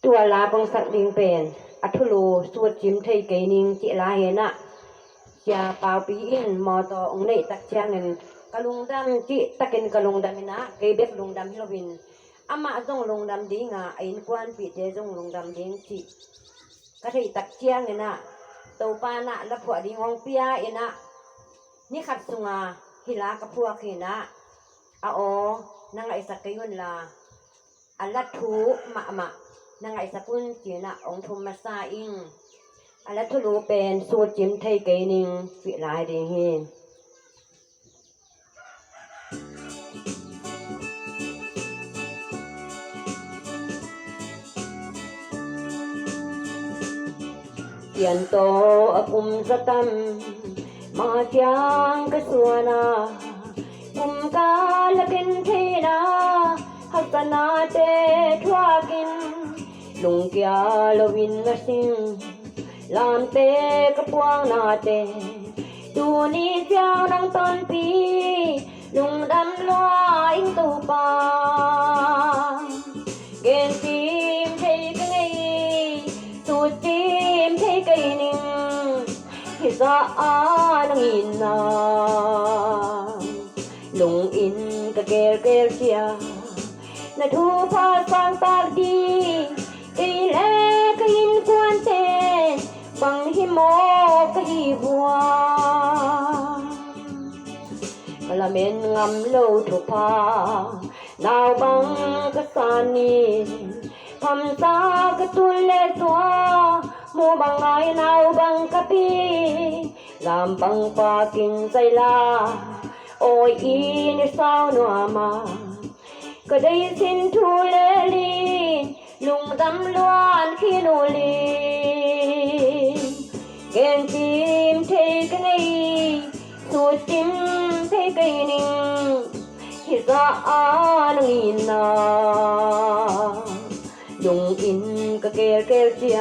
ตัวลาบังสักดิงเป็นอัทโลสวดจิมไทยไกนิงจิลาเฮนะยาปาวปีอินมอตอองเนตักเชียงเงินกะลุงดำจิตะเกนกะลุงดำนะเกเบกลุงดำฮิโรบินอามาจงลุงดำดิงาอินกวนปีเจจงลุงดำดิงจิกะไทยตักเชียงเงินนะตัวปานะละผัวดิงองเปียเอนะนี่ขัดสุงาฮิลากะพัวเขนะอาโอนางไอสักกยุนลาอัลลัทูมะนางไอสกุลจีนะองทุมมาซาอิงอัลลัทูรูเป็นสูตรจิมไทยเกนิงวิลายเดงเฮเตียนโตอกุมสตัมมาจางกสวนากุมกาลกินเทนาหัสนาเตทวากินลุงเกียลวินมาสิงลามเตกะปวงนาเตดูนี่เจ้านังต้นปีลุงดำลอยอิงตูปาเกณฑ์ทีมเทกันไงสูตรทีมเทกันนิงฮิซาอานังอินนาลุงอินกะเกลเจียna thu pha sang tak di kay le kayin kwan te bang hi mo kayi bua kalamen ngam lo thu pa naw bang kasani pham sa ka tul le tua mo bang ai naw bang kapi lam bang pa kin sai la oi in sao no amaก็ได้สิ้นทุเลลีลุงดำล้วนขี้นูลีเกณฑ์จิมเทกันไงสูตรจิมเทกันนิงฮิซาอานังอินนาลุงอินก็เกลเจีย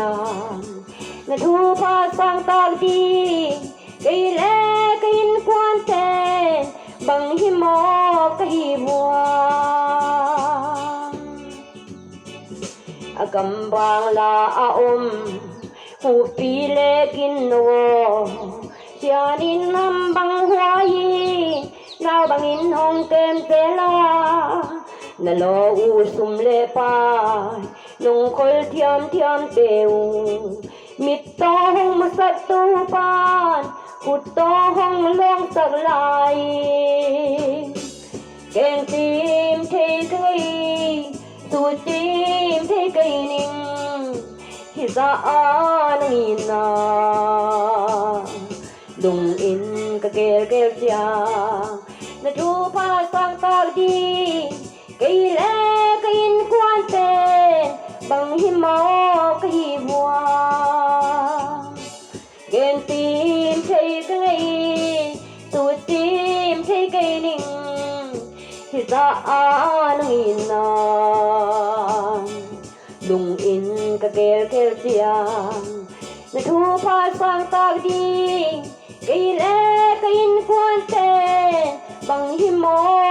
นาทูพาสังตากดีไกเลกินควันเตบังหิมอกกะหิบัวกำบางลาอมหูปีเล็กินโนเชียนินนำบังหัวยีนาวบังอินหงเกมเตลานโลอูสุมเลปายนุงคอลเทียมเตวมิตโตหงมาสัตตูปานขุดโตหงลวงสักลายเกณฑ์ทีมเทกไงสูตรทีมเทกนิงฮิซาอานังอินนาลุงอินกะเกลเจียนาทูพาสังตากดีไกเลกินควันเตบังหิมอกะหิบัวเกณฑ์ทีมเทกไงสูตรทีมเทกนิงฮิซาอานังอินนาลุงอินกะเกลเจียนาทูพาสังตากดีไกเลกินควันเตบังหิมอ